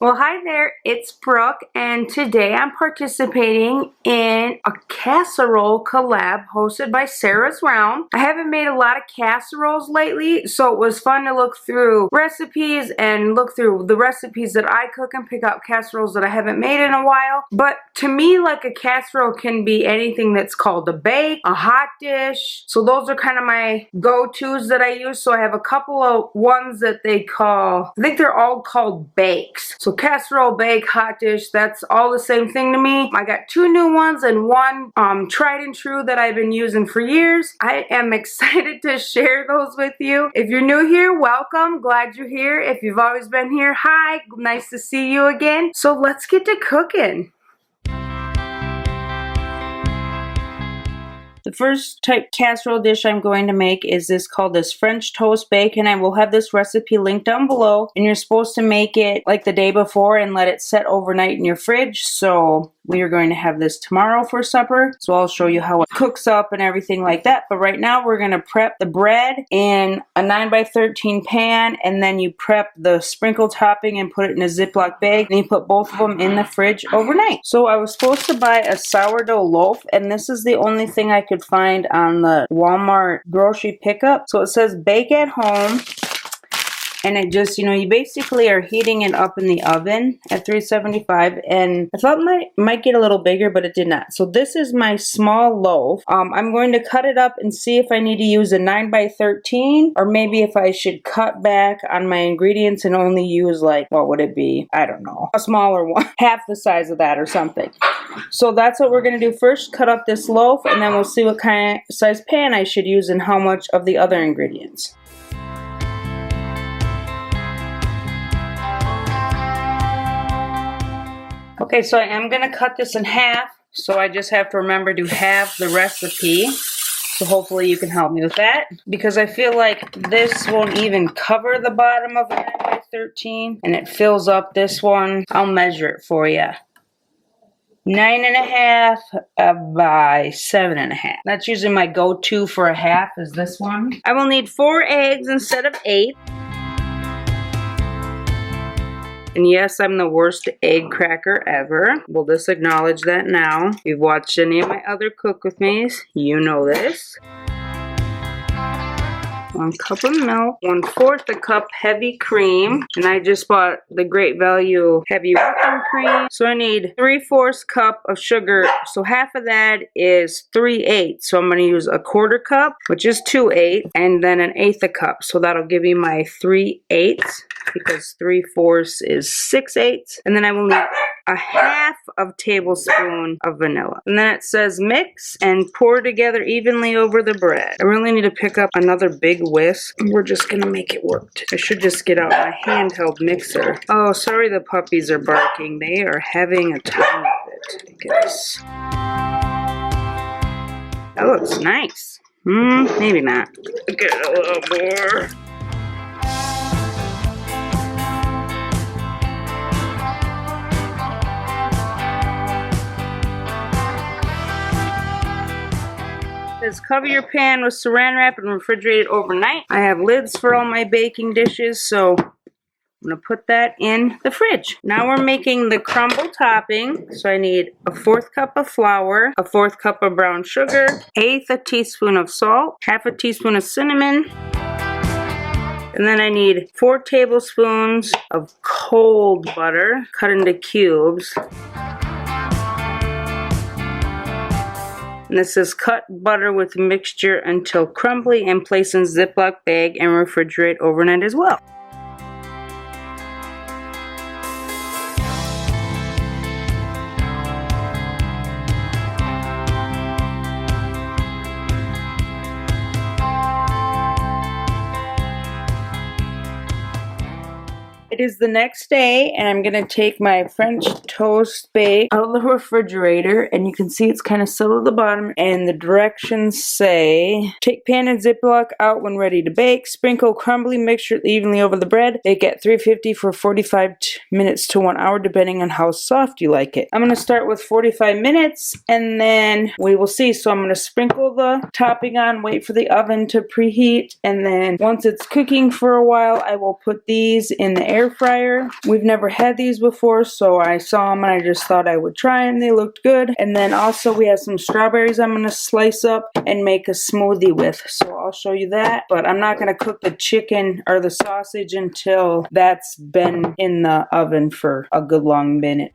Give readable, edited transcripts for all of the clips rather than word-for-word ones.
Well, hi there, it's Brooke, and today I'm participating in a casserole collab hosted by Sarah's Realm. I haven't made a lot of casseroles lately, so it was fun to look through recipes and look through the recipes that I cook and pick out casseroles that I haven't made in a while. But to me, like, a casserole can be anything that's called a bake, a hot dish. So those are kind of my go-tos that I use. So I have a couple of ones that they call, I think they're all called bakes. So casserole, bake, hot dish, that's all the same thing to me. I got two new ones and one tried and true that I've been using for years. I am excited to share those with you. If you're new here, welcome. Glad you're here. If you've always been here, hi. Nice to see you again. So let's get to cooking. The first type casserole dish I'm going to make is called French toast bake, and I will have this recipe linked down below. And you're supposed to make it like the day before and let it set overnight in your fridge. So we are going to have this tomorrow for supper. So I'll show you how it cooks up and everything like that. But right now we're going to prep the bread in a 9x13 pan, and then you prep the sprinkle topping and put it in a Ziploc bag. And you put both of them in the fridge overnight. So I was supposed to buy a sourdough loaf, and this is the only thing I could find on the Walmart grocery pickup. So it says bake at home. And it just, you basically are heating it up in the oven at 375. And I thought it might get a little bigger, but it did not. So this is my small loaf. I'm going to cut it up and see if I need to use a 9x13, or maybe if I should cut back on my ingredients and only use, like, what would it be? I don't know. A smaller one. Half the size of that or something. So that's what we're going to do first. Cut up this loaf, and then we'll see what kind of size pan I should use and how much of the other ingredients. Okay, so I am going to cut this in half, so I just have to remember to have the recipe. So hopefully you can help me with that, because I feel like this won't even cover the bottom of a 9x13, and it fills up this one. I'll measure it for you. 9.5 by 7.5. That's usually my go-to for a half, is this one. I will need 4 eggs instead of 8. And yes, I'm the worst egg cracker ever. We'll just acknowledge that now. If you've watched any of my other cook with me's, you know this. 1 cup of milk, 1/4 a cup heavy cream, and I just bought the Great Value heavy whipping cream. So I need 3/4 cup of sugar. So half of that is 3/8. So I'm going to use a 1/4 cup, which is 2/8, and then 1/8 a cup. So that'll give me my 3/8, because 3/4 is 6/8. And then I will need a 1/2 tablespoon of vanilla. And then it says mix and pour together evenly over the bread. I really need to pick up another big whisk. We're just gonna make it work. I should just get out my handheld mixer. Oh, sorry the puppies are barking. They are having a time of it, I guess. That looks nice. Maybe not. Get a little more. Cover your pan with saran wrap and refrigerate it overnight. I have lids for all my baking dishes, so I'm going to put that in the fridge. Now we're making the crumble topping. So I need a 1/4 cup of flour, a 1/4 cup of brown sugar, 1/8 teaspoon of salt, 1/2 teaspoon of cinnamon, and then I need 4 tablespoons of cold butter cut into cubes. And this is cut butter with mixture until crumbly and place in Ziploc bag and refrigerate overnight as well. It is the next day, and I'm going to take my French toast bake out of the refrigerator, and you can see it's kind of settled at the bottom, and the directions say, take pan and Ziploc out when ready to bake, sprinkle crumbly mixture evenly over the bread, bake at 350 for 45 minutes to 1 hour depending on how soft you like it. I'm going to start with 45 minutes, and then we will see. So I'm going to sprinkle the topping on, wait for the oven to preheat, and then once it's cooking for a while, I will put these in the air air fryer. We've never had these before, so I saw them and I just thought I would try them. They looked good. And then also we have some strawberries I'm going to slice up and make a smoothie with. So I'll show you that. But I'm not going to cook the chicken or the sausage until that's been in the oven for a good long minute.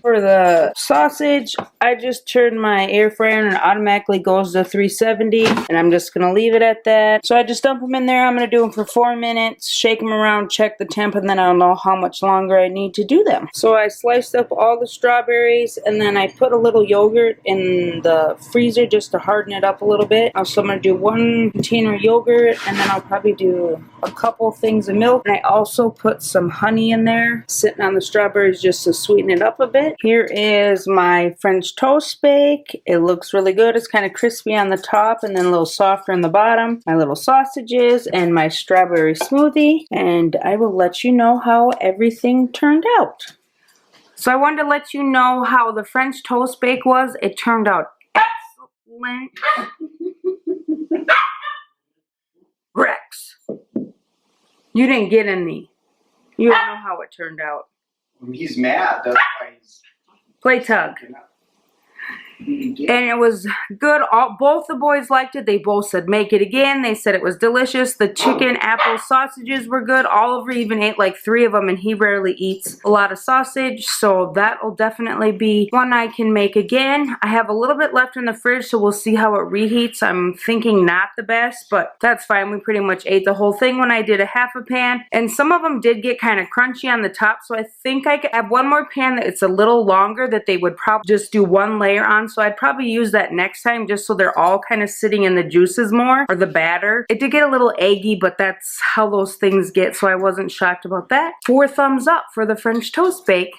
For the sausage, I just turned my air fryer and it automatically goes to 370, and I'm just going to leave it at that. So I just dump them in there. I'm going to do them for 4 minutes, shake them around, check the temp, and then I'll know how much longer I need to do them. So I sliced up all the strawberries, and then I put a little yogurt in the freezer just to harden it up a little bit. So I'm going to do 1 container of yogurt, and then I'll probably do a couple things of milk. And I also put some honey in there, sitting on the strawberries just to sweeten it up a bit. Here is my French toast bake. It looks really good. It's kind of crispy on the top and then a little softer on the bottom. My little sausages and my strawberry smoothie. And I will let you know how everything turned out. So I wanted to let you know how the French toast bake was. It turned out excellent. Rex, you didn't get any. You don't know how it turned out. He's mad. That's why he's... Play tug. And it was good. Both the boys liked it. They both said make it again. They said it was delicious. The chicken apple sausages were good. Oliver even ate like 3 of them, and he rarely eats a lot of sausage, so that'll definitely be one I can make again. I have a little bit left in the fridge, so we'll see how it reheats. I'm thinking not the best, but that's fine. We pretty much ate the whole thing when I did a half a pan, and some of them did get kind of crunchy on the top, so I think I could have one more pan that it's a little longer that they would probably just do 1 layer on. So I'd probably use that next time just so they're all kind of sitting in the juices more, or the batter. It did get a little eggy, but that's how those things get, so I wasn't shocked about that. 4 thumbs up for the French toast bake.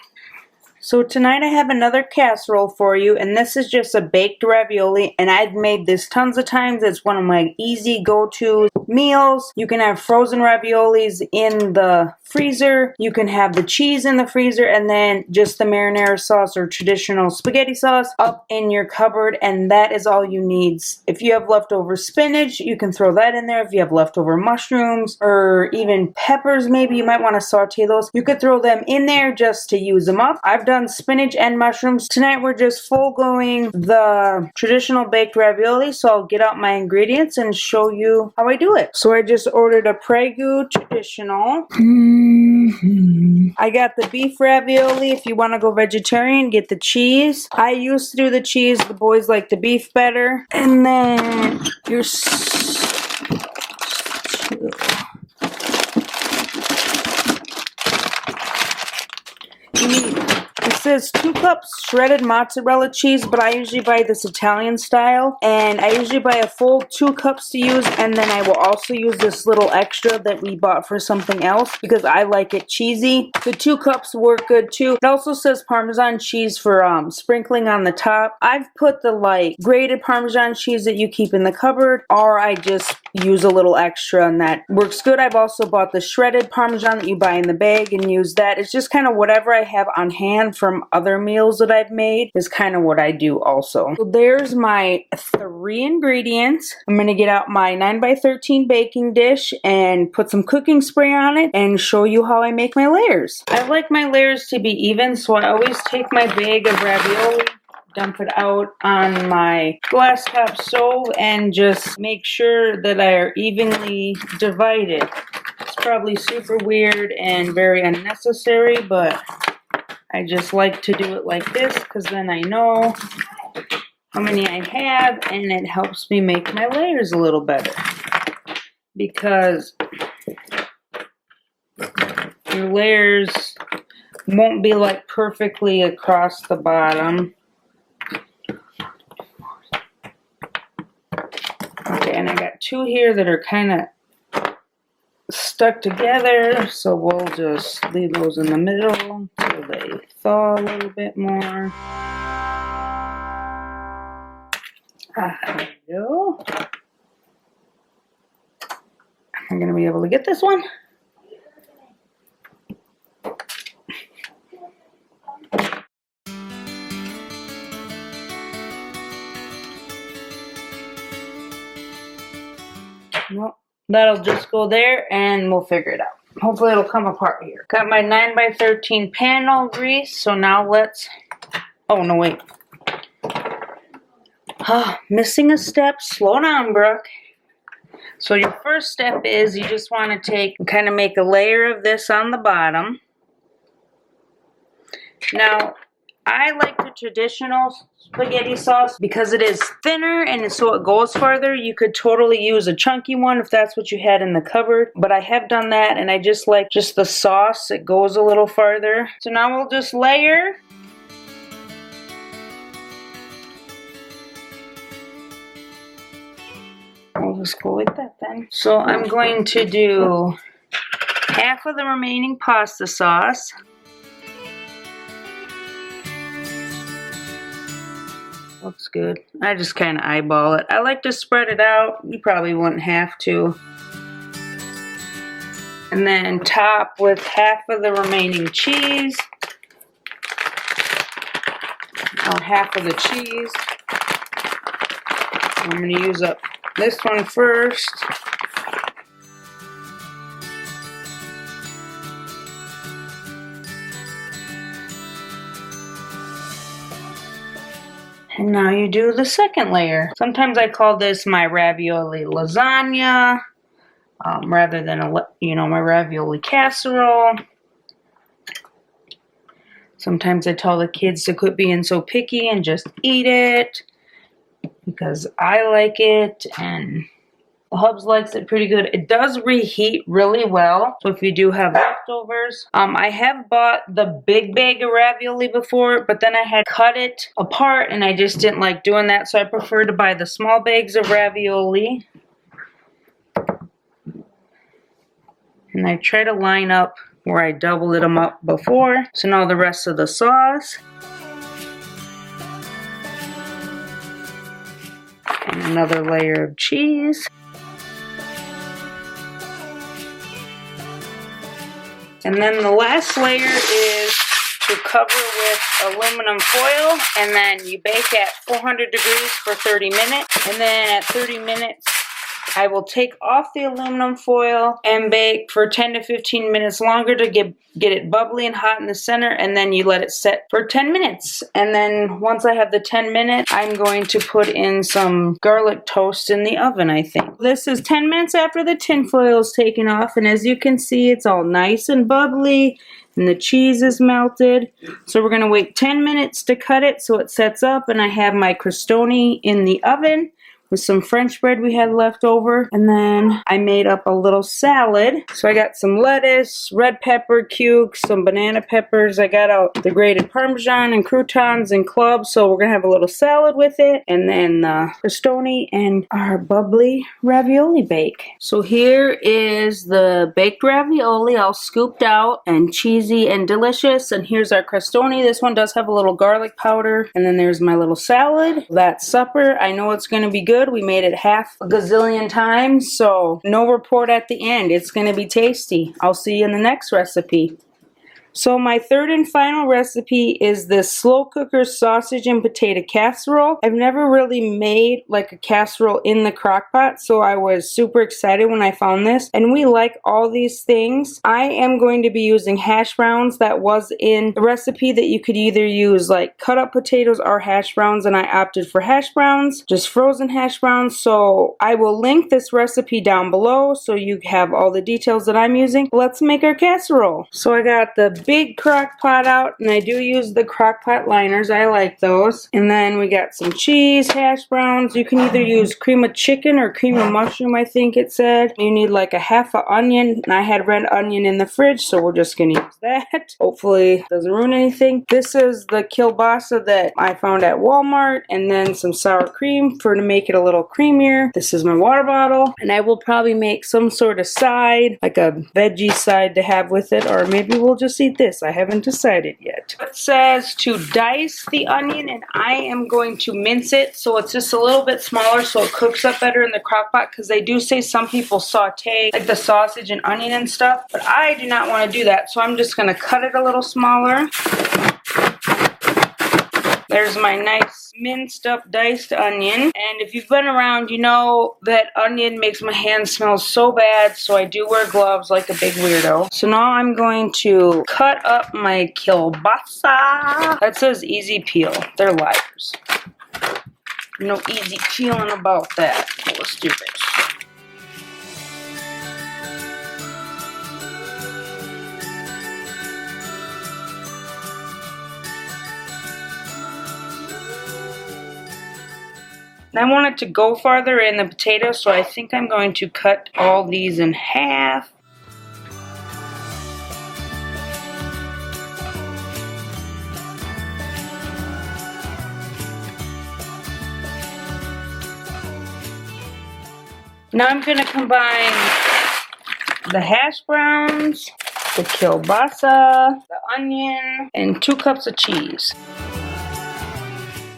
So tonight I have another casserole for you, and this is just a baked ravioli, and I've made this tons of times. It's one of my easy go-to meals. You can have frozen raviolis in the freezer. You can have the cheese in the freezer, and then just the marinara sauce or traditional spaghetti sauce up in your cupboard, and that is all you need. If you have leftover spinach, you can throw that in there. If you have leftover mushrooms or even peppers, maybe you might want to saute those. You could throw them in there just to use them up. I've done spinach and mushrooms. Tonight we're just full going the traditional baked ravioli, so I'll get out my ingredients and show you how I do it. So I just ordered a Prego traditional. I got the beef ravioli. If you want to go vegetarian, get the cheese. I used to do the cheese. The boys like the beef better. And then your it says 2 cups shredded mozzarella cheese, but I usually buy this Italian style, and I usually buy a full 2 cups to use, and then I will also use this little extra that we bought for something else because I like it cheesy. The 2 cups work good too. It also says Parmesan cheese for sprinkling on the top. I've put the like grated Parmesan cheese that you keep in the cupboard, or I just use a little extra, and that works good. I've also bought the shredded Parmesan that you buy in the bag and use that. It's just kind of whatever I have on hand from other meals that I've made is kind of what I do also. So there's my 3 ingredients. I'm going to get out my 9x13 baking dish and put some cooking spray on it and show you how I make my layers. I like my layers to be even, so I always take my bag of ravioli, dump it out on my glass top stove, and just make sure that they are evenly divided. It's probably super weird and very unnecessary, but I just like to do it like this because then I know how many I have, and it helps me make my layers a little better. Because your layers won't be like perfectly across the bottom. Okay, and I got two here that are kind of stuck together, so we'll just leave those in the middle until they thaw a little bit more. There we go. I'm going to be able to get this one. Nope. That'll just go there and we'll figure it out. Hopefully it'll come apart here. Got my 9x13 pan all greased, so now let's... Oh, no, wait. Missing a step. Slow down, Brooke. So your first step is you just want to take and kind of make a layer of this on the bottom. Now, I like the traditional spaghetti sauce because it is thinner and so it goes farther. You could totally use a chunky one if that's what you had in the cupboard. But I have done that and I just like just the sauce. It goes a little farther. So now we'll just layer. I'll just go with that then. So I'm going to do half of the remaining pasta sauce. Looks good. I just kind of eyeball it. I like to spread it out. You probably wouldn't have to. And then top with half of the remaining cheese. Or half of the cheese. I'm going to use up this one first. And now you do the second layer. Sometimes I call this my ravioli lasagna, rather than my ravioli casserole. Sometimes I tell the kids to quit being so picky and just eat it because I like it and the hubs likes it pretty good. It does reheat really well, so if you do have leftovers. I have bought the big bag of ravioli before, but then I had cut it apart and I just didn't like doing that, so I prefer to buy the small bags of ravioli. And I try to line up where I doubled them up before. So now the rest of the sauce. And another layer of cheese. And then the last layer is to cover with aluminum foil, and then you bake at 400 degrees for 30 minutes. And then at 30 minutes, I will take off the aluminum foil and bake for 10 to 15 minutes longer to get it bubbly and hot in the center, and then you let it set for 10 minutes. And then once I have the 10 minutes, I'm going to put in some garlic toast in the oven, I think. This is 10 minutes after the tin foil is taken off, and as you can see, it's all nice and bubbly, and the cheese is melted. So we're going to wait 10 minutes to cut it so it sets up, and I have my crostoni in the oven with some French bread we had left over. And then I made up a little salad. So I got some lettuce, red pepper cubes, some banana peppers. I got out the grated Parmesan and croutons and clubs. So we're gonna have a little salad with it. And then crostoni and our bubbly ravioli bake. So here is the baked ravioli all scooped out and cheesy and delicious. And here's our crostoni. This one does have a little garlic powder. And then there's my little salad. That's supper. I know it's gonna be good. We made it half a gazillion times, so no report at the end. It's going to be tasty. I'll see you in the next recipe. So my third and final recipe is this slow cooker sausage and potato casserole. I've never really made like a casserole in the crock pot, so I was super excited when I found this. And we like all these things. I am going to be using hash browns. That was in the recipe that you could either use like cut up potatoes or hash browns, and I opted for hash browns, just frozen hash browns. So I will link this recipe down below so you have all the details that I'm using. Let's make our casserole. So I got the big crock pot out, and I do use the crock pot liners. I like those. And then we got some cheese, hash browns. You can either use cream of chicken or cream of mushroom, I think it said. You need like a half an onion, and I had red onion in the fridge, so we're just gonna use that. Hopefully it doesn't ruin anything. This is the kielbasa that I found at Walmart, and then some sour cream to make it a little creamier. This is my water bottle, and I will probably make some sort of side, like a veggie side to have with it, or maybe we'll just eat this. I haven't decided yet. It says to dice the onion, and I am going to mince it so it's just a little bit smaller so it cooks up better in the crock pot, because they do say some people saute like the sausage and onion and stuff, but I do not want to do that, so I'm just going to cut it a little smaller. There's my nice minced up diced onion. And if you've been around, you know that onion makes my hands smell so bad, so I do wear gloves like a big weirdo. So now I'm going to cut up my kielbasa. That says easy peel. They're liars. No easy peeling about that. That was stupid. I want it to go farther in the potato, so I think I'm going to cut all these in half. Now I'm going to combine the hash browns, the kielbasa, the onion, and 2 cups of cheese.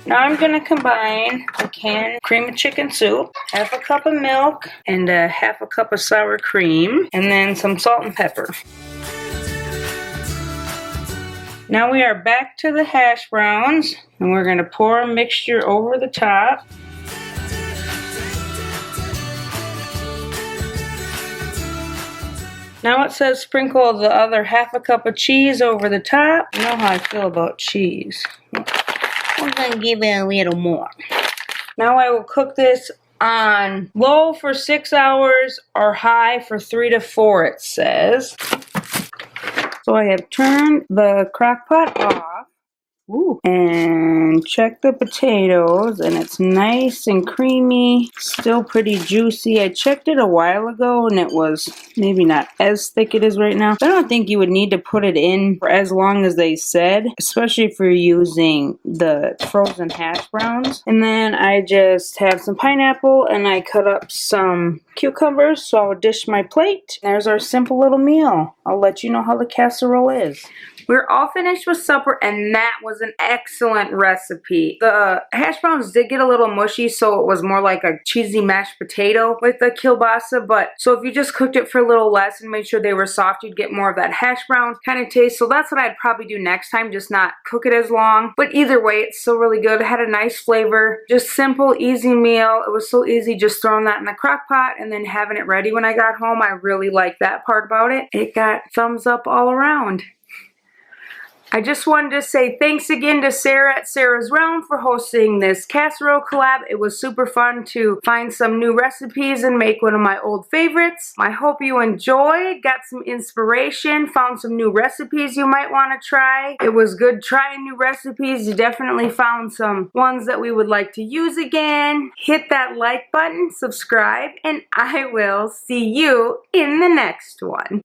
Now I'm going to combine a can cream of chicken soup, half a cup of milk, and half a cup of sour cream, and then some salt and pepper. Now we are back to the hash browns, and we're going to pour a mixture over the top. Now it says sprinkle the other half a cup of cheese over the top. You know how I feel about cheese. I'm going to give it a little more. Now I will cook this on low for 6 hours or high for 3 to 4, it says. So I have turned the crock pot off. Ooh. And check the potatoes, and it's nice and creamy, still pretty juicy. I checked it a while ago and it was maybe not as thick it is right now. I don't think you would need to put it in for as long as they said, especially if you're using the frozen hash browns. And then I just have some pineapple and I cut up some cucumbers, so I'll dish my plate. There's our simple little meal. I'll let you know how the casserole is. We're all finished with supper, and that was an excellent recipe. The hash browns did get a little mushy, so it was more like a cheesy mashed potato with the kielbasa, but so if you just cooked it for a little less and made sure they were soft, you'd get more of that hash brown kind of taste. So that's what I'd probably do next time, just not cook it as long. But either way, it's still really good. It had a nice flavor. Just simple, easy meal. It was so easy just throwing that in the crock pot and then having it ready when I got home. I really liked that part about it. It got thumbs up all around. I just wanted to say thanks again to Sarah at Sarah's Realm for hosting this casserole collab. It was super fun to find some new recipes and make one of my old favorites. I hope you enjoyed, got some inspiration, found some new recipes you might want to try. It was good trying new recipes. You definitely found some ones that we would like to use again. Hit that like button, subscribe, and I will see you in the next one.